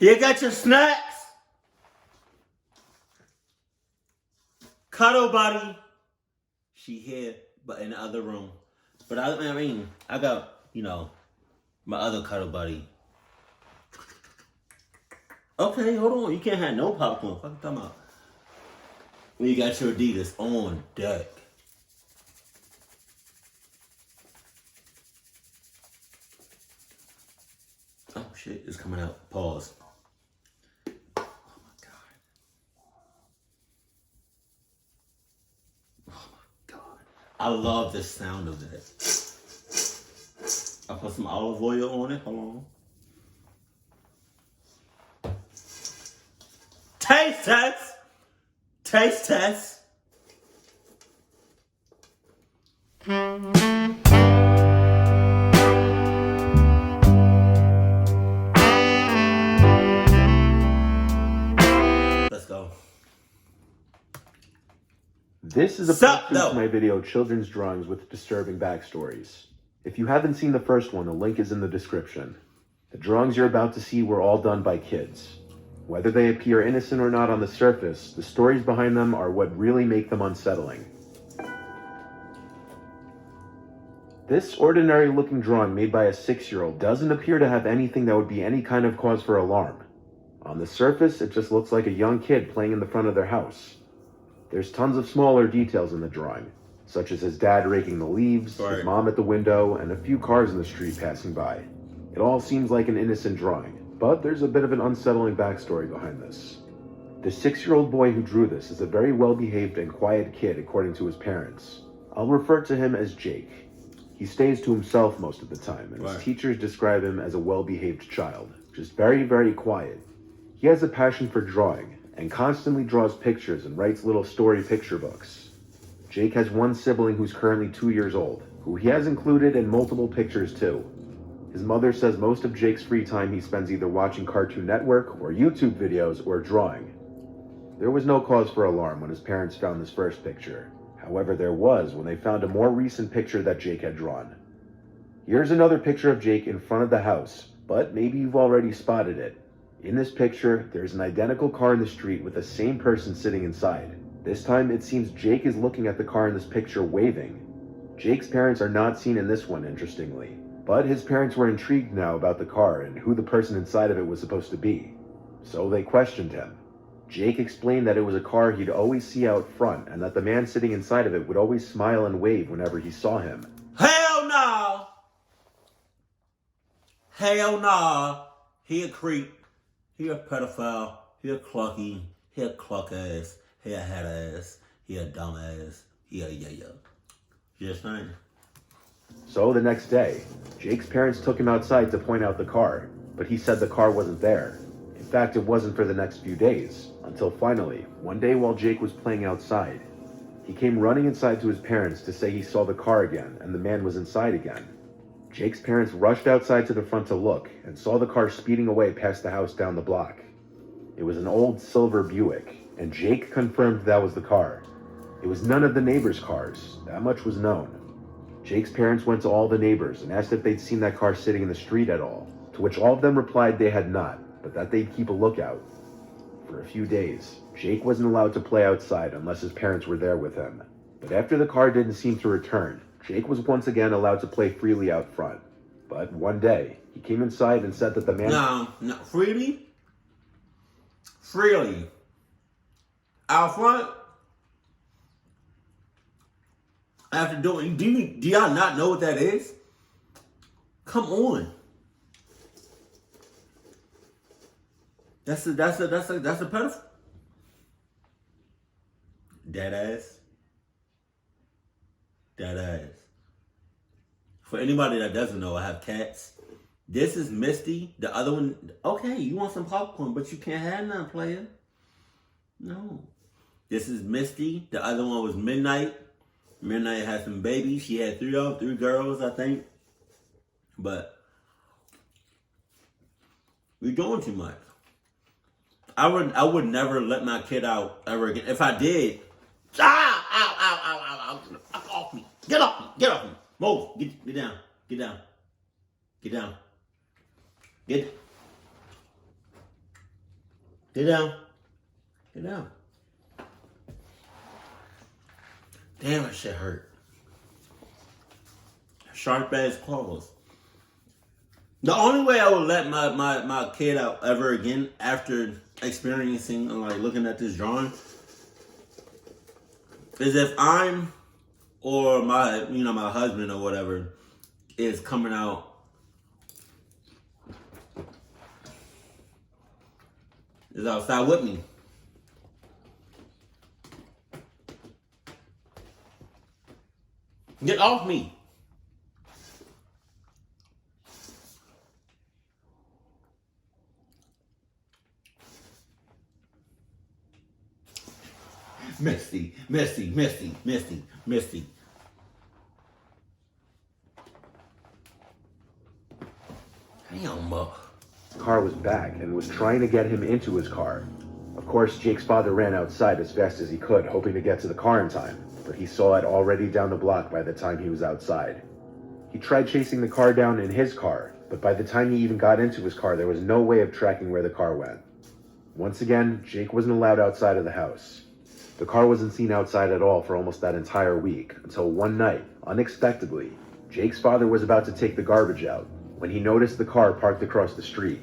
You got your snacks. Cuddle buddy. She here, but in the other room. But I got, my other cuddle buddy. Okay, hold on. You can't have no popcorn. What are you talking about? When you got your Adidas on deck. Oh shit, it's coming out. Pause. Oh my god. Oh my god. I love the sound of that. I put some olive oil on it. Hold on. Taste test. Taste test. Let's go. This is a part 2 to my video, Children's Drawings with Disturbing Backstories. If you haven't seen the first one, the link is in the description. The drawings you're about to see were all done by kids. Whether they appear innocent or not on the surface, the stories behind them are what really make them unsettling. This ordinary-looking drawing made by a 6-year-old doesn't appear to have anything that would be any kind of cause for alarm. On the surface, it just looks like a young kid playing in the front of their house. There's tons of smaller details in the drawing, such as his dad raking the leaves, his mom at the window, and a few cars in the street passing by. It all seems like an innocent drawing, but there's a bit of an unsettling backstory behind this. The 6-year-old boy who drew this is a very well-behaved and quiet kid according to his parents. I'll refer to him as Jake. He stays to himself most of the time, and his teachers describe him as a well-behaved child, just very, very quiet. He has a passion for drawing, and constantly draws pictures and writes little story picture books. Jake has one sibling who's currently 2 years old, who he has included in multiple pictures too. His mother says most of Jake's free time he spends either watching Cartoon Network or YouTube videos or drawing. There was no cause for alarm when his parents found this first picture. However, there was when they found a more recent picture that Jake had drawn. Here's another picture of Jake in front of the house, but maybe you've already spotted it. In this picture, there's an identical car in the street with the same person sitting inside. This time, it seems Jake is looking at the car in this picture waving. Jake's parents are not seen in this one, interestingly. But his parents were intrigued now about the car and who the person inside of it was supposed to be. So they questioned him. Jake explained that it was a car he'd always see out front and that the man sitting inside of it would always smile and wave whenever he saw him. Hell no! Hell no! He a creep. He a pedophile. He a clucky. He a cluck ass. He a head ass. He a dumb ass. He a yeah. Just saying. So the next day, Jake's parents took him outside to point out the car, but he said the car wasn't there. In fact, it wasn't for the next few days, until finally, one day while Jake was playing outside, he came running inside to his parents to say he saw the car again and the man was inside again. Jake's parents rushed outside to the front to look and saw the car speeding away past the house down the block. It was an old silver Buick, and Jake confirmed that was the car. It was none of the neighbors' cars, that much was known. Jake's parents went to all the neighbors and asked if they'd seen that car sitting in the street at all, to which all of them replied they had not, but that they'd keep a lookout. For a few days, Jake wasn't allowed to play outside unless his parents were there with him. But after the car didn't seem to return, Jake was once again allowed to play freely out front. But one day, he came inside and said that the man... No, freely? Freely. Out front? After doing, do y'all not know what that is? Come on. That's a pedophile. Dead ass. For anybody that doesn't know, I have cats. This is Misty. The other one, okay, you want some popcorn, but you can't have none, player. No. This is Misty. The other one was Midnight. Midnight had some babies. She had three girls, I think. But we're doing too much. I would never let my kid out ever again. If I did, ow, off me. Get off me. Move. Get down. Get down. Get down. Damn, that shit hurt. Sharp ass claws. The only way I would let my kid out ever again after experiencing and like looking at this drawing is if I'm or my my husband or whatever is coming out is outside with me. Get off me. Misty. Damn. The car was back and was trying to get him into his car. Of course, Jake's father ran outside as fast as he could, hoping to get to the car in time, but he saw it already down the block by the time he was outside. He tried chasing the car down in his car, but by the time he even got into his car, there was no way of tracking where the car went. Once again, Jake wasn't allowed outside of the house. The car wasn't seen outside at all for almost that entire week, until one night, unexpectedly, Jake's father was about to take the garbage out when he noticed the car parked across the street.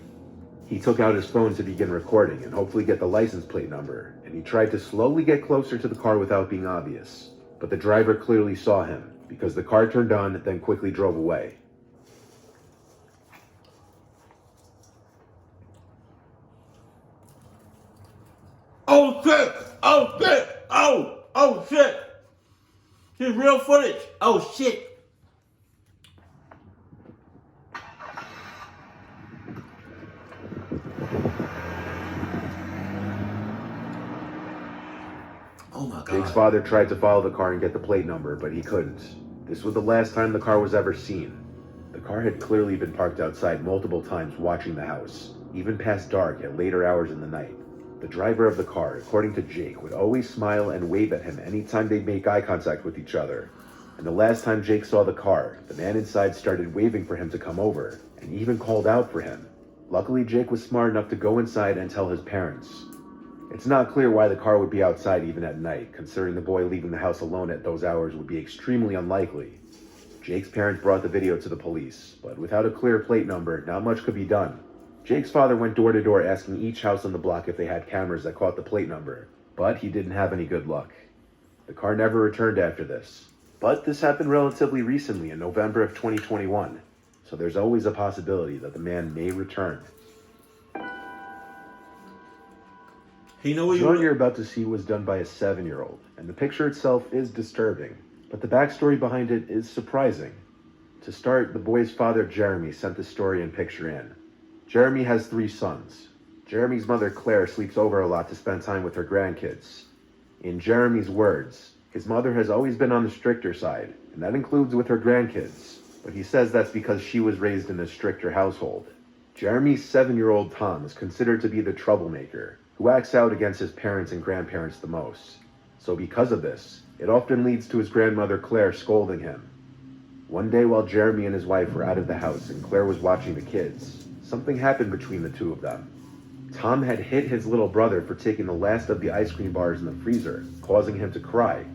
He took out his phone to begin recording and hopefully get the license plate number, and he tried to slowly get closer to the car without being obvious. But the driver clearly saw him, because the car turned on, then quickly drove away. Oh shit! Oh shit! Oh shit! This is real footage. Oh shit! Oh my God. Jake's father tried to follow the car and get the plate number, but he couldn't. This was the last time the car was ever seen. The car had clearly been parked outside multiple times watching the house, even past dark at later hours in the night. The driver of the car, according to Jake, would always smile and wave at him anytime they'd make eye contact with each other. And the last time Jake saw the car, the man inside started waving for him to come over, and even called out for him. Luckily, Jake was smart enough to go inside and tell his parents. It's not clear why the car would be outside even at night, considering the boy leaving the house alone at those hours would be extremely unlikely. Jake's parents brought the video to the police, but without a clear plate number, not much could be done. Jake's father went door to door asking each house on the block if they had cameras that caught the plate number, but he didn't have any good luck. The car never returned after this. But this happened relatively recently in November of 2021, so there's always a possibility that the man may return. You know what The drawing you're about to see was done by a 7-year-old, and the picture itself is disturbing, but the backstory behind it is surprising. To start, the boy's father, Jeremy, sent the story and picture in. Jeremy has 3 sons. Jeremy's mother, Claire, sleeps over a lot to spend time with her grandkids. In Jeremy's words, his mother has always been on the stricter side, and that includes with her grandkids, but he says that's because she was raised in a stricter household. Jeremy's 7-year-old Tom is considered to be the troublemaker, who acts out against his parents and grandparents the most. So because of this, it often leads to his grandmother Claire scolding him. One day while Jeremy and his wife were out of the house and Claire was watching the kids, something happened between the two of them. Tom had hit his little brother for taking the last of the ice cream bars in the freezer, causing him to cry.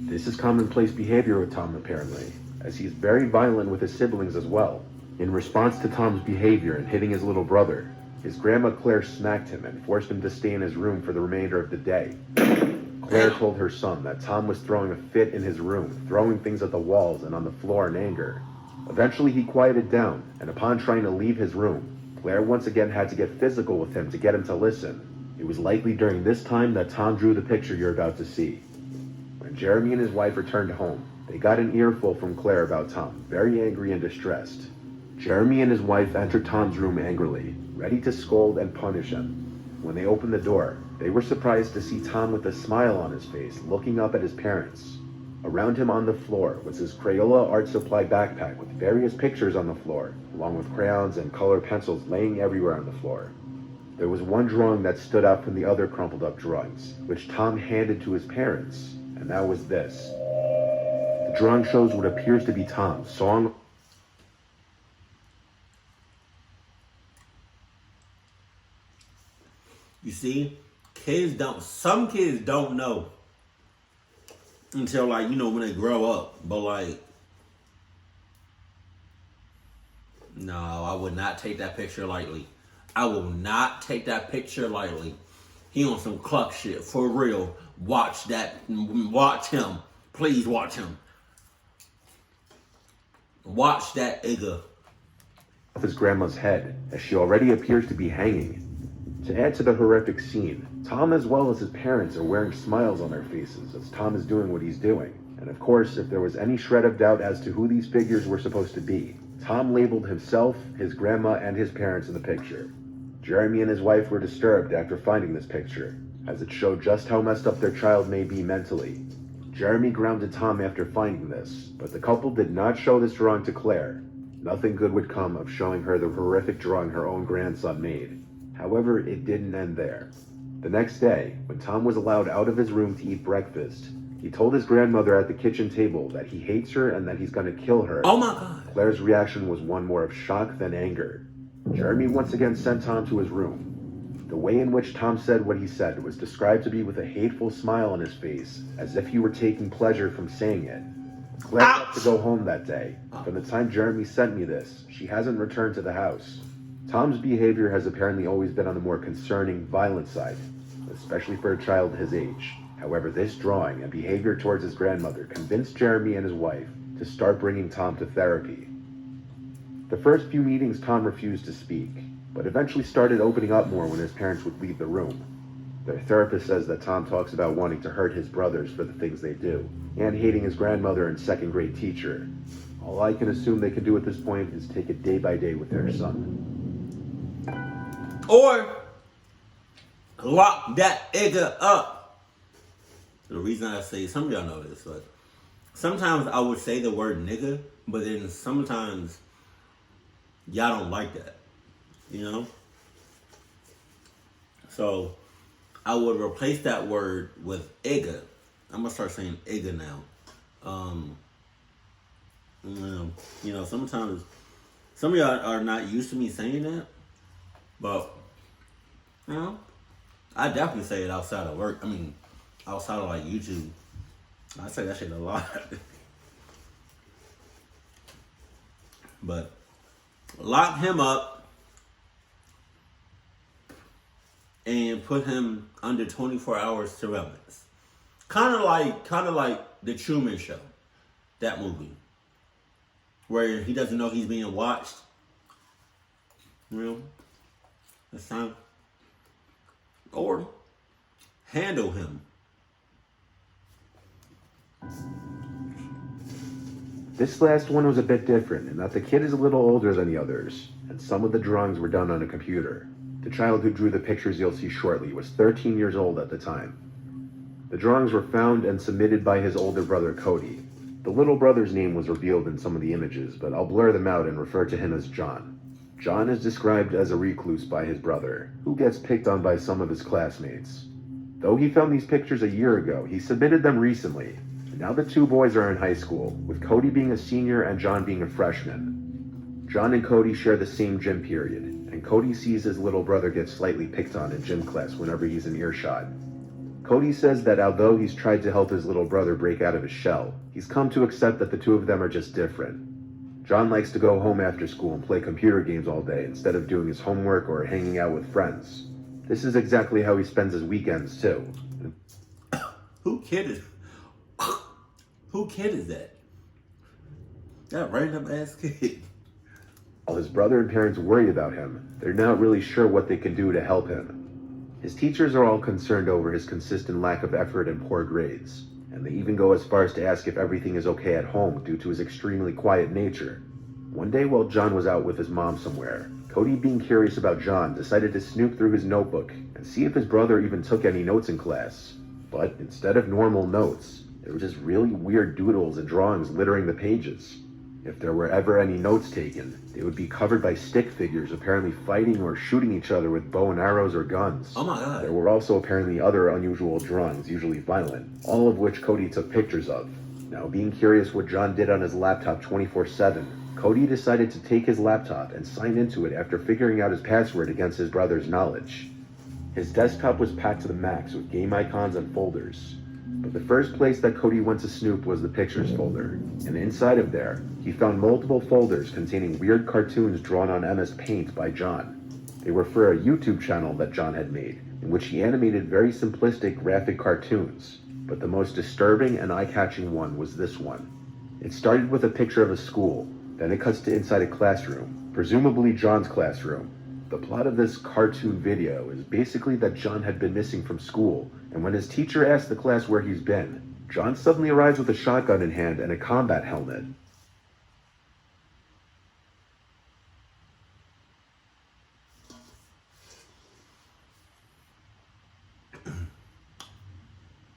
This is commonplace behavior with Tom apparently, as he's very violent with his siblings as well. In response to Tom's behavior and hitting his little brother, his grandma Claire smacked him and forced him to stay in his room for the remainder of the day. Claire told her son that Tom was throwing a fit in his room, throwing things at the walls and on the floor in anger. Eventually he quieted down, and upon trying to leave his room, Claire once again had to get physical with him to get him to listen. It was likely during this time that Tom drew the picture you're about to see. When Jeremy and his wife returned home, they got an earful from Claire about Tom, very angry and distressed. Jeremy and his wife entered Tom's room angrily, ready to scold and punish him. When they opened the door, they were surprised to see Tom with a smile on his face, looking up at his parents. Around him on the floor was his Crayola art supply backpack with various pictures on the floor, along with crayons and color pencils laying everywhere on the floor. There was one drawing that stood out from the other crumpled up drawings, which Tom handed to his parents, and that was this. The drawing shows what appears to be Tom's song. You see, some kids don't know until, like, you know, when they grow up. But, like, no, I would not take that picture lightly. I will not take that picture lightly. He on some cluck shit, for real. Watch him. Please watch him. Watch that nigga. Off his grandma's head, as she already appears to be hanging. To add to the horrific scene, Tom as well as his parents are wearing smiles on their faces as Tom is doing what he's doing. And of course, if there was any shred of doubt as to who these figures were supposed to be, Tom labeled himself, his grandma, and his parents in the picture. Jeremy and his wife were disturbed after finding this picture, as it showed just how messed up their child may be mentally. Jeremy grounded Tom after finding this, but the couple did not show this drawing to Claire. Nothing good would come of showing her the horrific drawing her own grandson made. However, it didn't end there. The next day, when Tom was allowed out of his room to eat breakfast, he told his grandmother at the kitchen table that he hates her and that he's going to kill her. Oh my God. Claire's reaction was one more of shock than anger. Jeremy once again sent Tom to his room. The way in which Tom said what he said was described to be with a hateful smile on his face, as if he were taking pleasure from saying it. Claire had to go home that day. From the time Jeremy sent me this, she hasn't returned to the house. Tom's behavior has apparently always been on the more concerning, violent side, especially for a child his age. However, this drawing and behavior towards his grandmother convinced Jeremy and his wife to start bringing Tom to therapy. The first few meetings, Tom refused to speak, but eventually started opening up more when his parents would leave the room. Their therapist says that Tom talks about wanting to hurt his brothers for the things they do, and hating his grandmother and second-grade teacher. All I can assume they can do at this point is take it day by day with their son. Or lock that nigga up. The reason I say, some of y'all know this, but sometimes I would say the word nigga, but then sometimes y'all don't like that, you know? So I would replace that word with igga. I'm gonna start saying igga now. You know, sometimes some of y'all are not used to me saying that, but you know, I definitely say it outside of work. I mean, outside of like YouTube, I say that shit a lot. But lock him up and put him under 24 hours surveillance. Kind of like the Truman Show, that movie, where he doesn't know he's being watched. You know, it's time. Or handle him. This last one was a bit different in that the kid is a little older than the others, and some of the drawings were done on a computer. The child who drew the pictures you'll see shortly was 13 years old at the time. The drawings were found and submitted by his older brother Cody. The little brother's name was revealed in some of the images, but I'll blur them out and refer to him as John. John is described as a recluse by his brother, who gets picked on by some of his classmates. Though he found these pictures a year ago, he submitted them recently. And now the two boys are in high school, with Cody being a senior and John being a freshman. John and Cody share the same gym period, and Cody sees his little brother get slightly picked on in gym class whenever he's in earshot. Cody says that although he's tried to help his little brother break out of his shell, he's come to accept that the two of them are just different. John likes to go home after school and play computer games all day instead of doing his homework or hanging out with friends. This is exactly how he spends his weekends too. Who kid is that? That random ass kid. While his brother and parents worry about him, they're not really sure what they can do to help him. His teachers are all concerned over his consistent lack of effort and poor grades, and they even go as far as to ask if everything is okay at home due to his extremely quiet nature. One day while John was out with his mom somewhere, Cody, being curious about John, decided to snoop through his notebook and see if his brother even took any notes in class. But instead of normal notes, there were just really weird doodles and drawings littering the pages. If there were ever any notes taken, they would be covered by stick figures apparently fighting or shooting each other with bow and arrows or guns. Oh my God. There were also apparently other unusual drawings, usually violent, all of which Cody took pictures of. Now, being curious what John did on his laptop 24/7, Cody decided to take his laptop and sign into it after figuring out his password against his brother's knowledge. His desktop was packed to the max with game icons and folders. But the first place that Cody went to snoop was the pictures folder, and inside of there, he found multiple folders containing weird cartoons drawn on MS Paint by John. They were for a YouTube channel that John had made, in which he animated very simplistic graphic cartoons. But the most disturbing and eye-catching one was this one. It started with a picture of a school, then it cuts to inside a classroom, presumably John's classroom. The plot of this cartoon video is basically that John had been missing from school, and when his teacher asked the class where he's been, John suddenly arrives with a shotgun in hand and a combat helmet.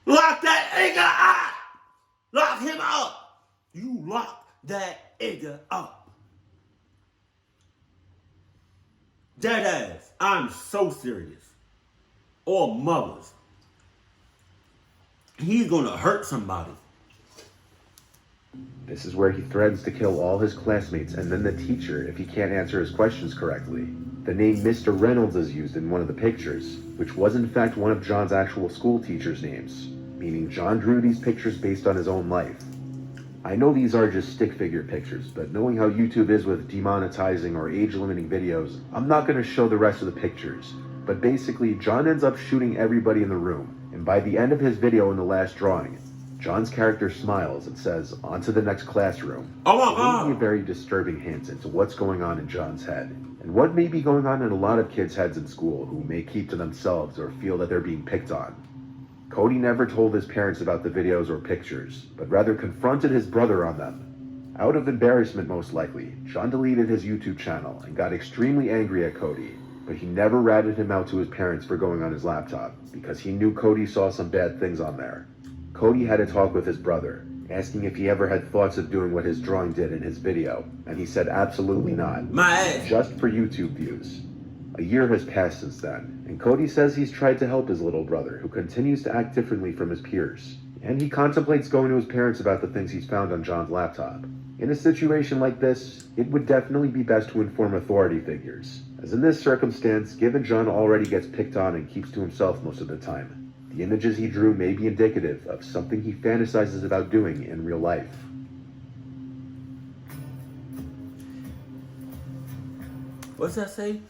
Lock that nigga up! Lock him up! You lock that nigga up. Dead ass. I'm so serious. Or mothers. He's gonna hurt somebody. This is where he threatens to kill all his classmates and then the teacher if he can't answer his questions correctly. The name Mr. Reynolds is used in one of the pictures, which was in fact one of John's actual school teachers' names, meaning John drew these pictures based on his own life. I know these are just stick figure pictures, but knowing how YouTube is with demonetizing or age-limiting videos, I'm not going to show the rest of the pictures. But basically, John ends up shooting everybody in the room, and by the end of his video in the last drawing, John's character smiles and says, "On to the next classroom." Oh my God! It may be a very disturbing hint into what's going on in John's head, and what may be going on in a lot of kids' heads in school who may keep to themselves or feel that they're being picked on. Cody never told his parents about the videos or pictures, but rather confronted his brother on them. Out of embarrassment most likely, John deleted his YouTube channel and got extremely angry at Cody, but he never ratted him out to his parents for going on his laptop, because he knew Cody saw some bad things on there. Cody had a talk with his brother, asking if he ever had thoughts of doing what his drawing did in his video, and he said absolutely not. My ass! Just for YouTube views. A year has passed since then, and Cody says he's tried to help his little brother, who continues to act differently from his peers. And he contemplates going to his parents about the things he's found on John's laptop. In a situation like this, it would definitely be best to inform authority figures, as in this circumstance, given John already gets picked on and keeps to himself most of the time, the images he drew may be indicative of something he fantasizes about doing in real life. What's that say?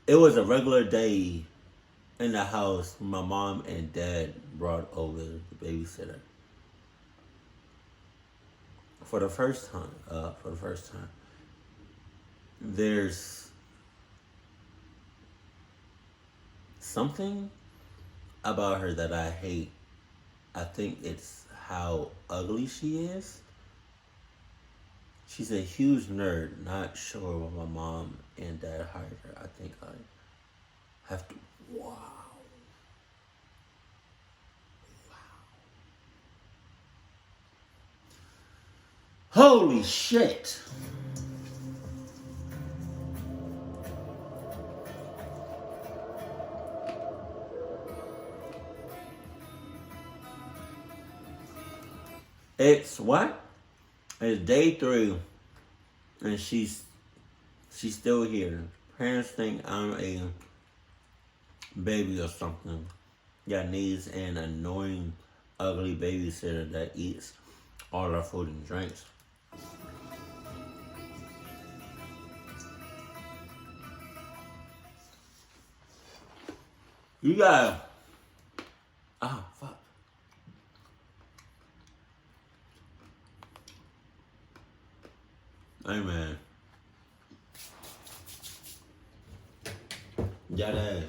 It was a regular day in the house. My mom and dad brought over the babysitter. For the first time. There's something about her that I hate. I think it's how ugly she is. She's a huge nerd. Not sure why my mom and dad hired her. I think I have to. Wow. Holy shit. It's what? It's day 3, and she's still here. Parents think I'm a baby or something that needs an annoying, ugly babysitter that eats all our food and drinks. You gotta. Oh, fuck. Hey, man. That ass.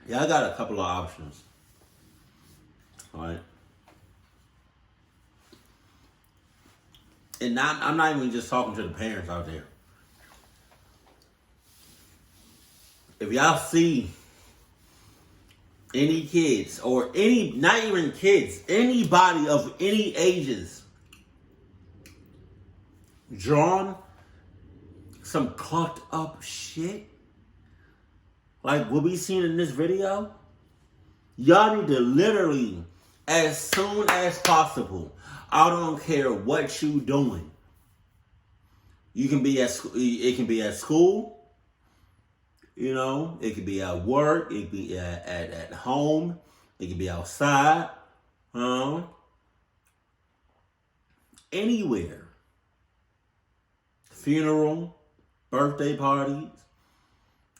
Yeah, I got a couple of options. Alright. And I'm not even just talking to the parents out there. If y'all see any kids or not even kids, anybody of any ages drawn some clunked up shit like what we seen in this video, y'all need to literally, as soon as possible, I don't care what you doing, You can be at school. It can be at school. You know, it could be at work. It could be at home. It could be outside. Anywhere. Funeral, birthday parties,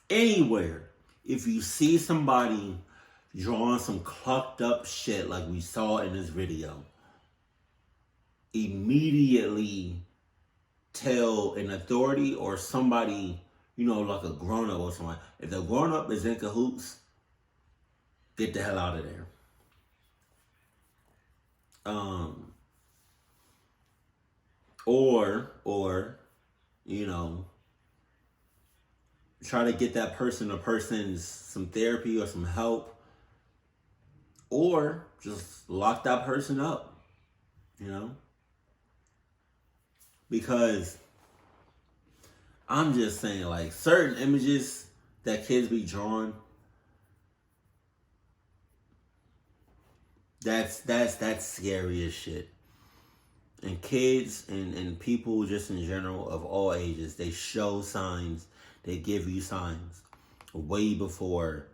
anywhere. If you see somebody drawing some clucked up shit like we saw in this video, immediately tell an authority or somebody, you know, like a grown-up or something. If the grown-up is in cahoots, get the hell out of there. Or, you know, try to get that person or persons some therapy or some help. Or just lock that person up, you know? Because I'm just saying, like, certain images that kids be drawing, that's scary as shit. And kids and people just in general of all ages, they show signs, they give you signs way before.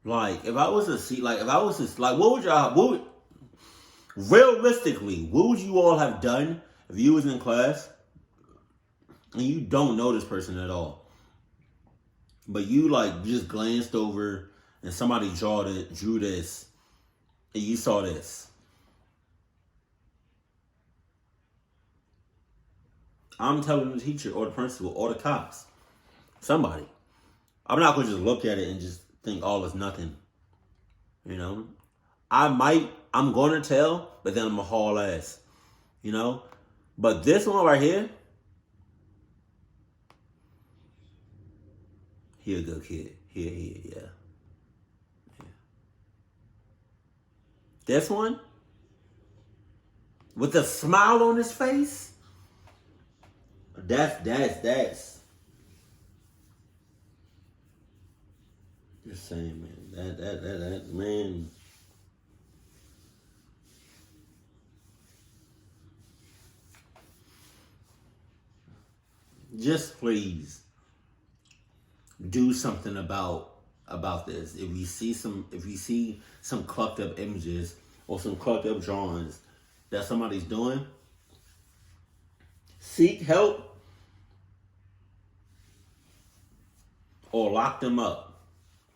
Like, if I was to see, like, what would, realistically, what would you all have done if you was in class and you don't know this person at all? But you, like, just glanced over and somebody drew this and you saw this. I'm telling the teacher or the principal or the cops. Somebody. I'm not going to just look at it and just think all is nothing. You know? I'm going to tell, but then I'm going to haul ass. You know? But this one right here, he a good kid. Yeah. This one, with a smile on his face, that's just saying, man. That man. Just please do something about this. If you see some clucked up images or some clucked up drawings that somebody's doing, seek help or lock them up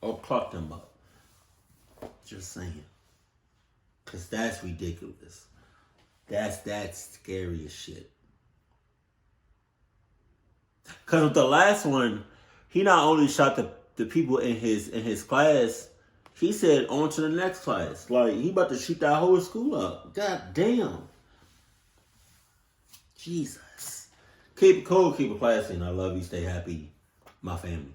or cluck them up. Just saying. Because that's ridiculous. That's scary as shit. Because with the last one, he not only shot the people in his class, he said on to the next class. Like, he about to shoot that whole school up. God damn. Jesus. Keep it cool, keep it classy, and I love you. Stay happy, my family.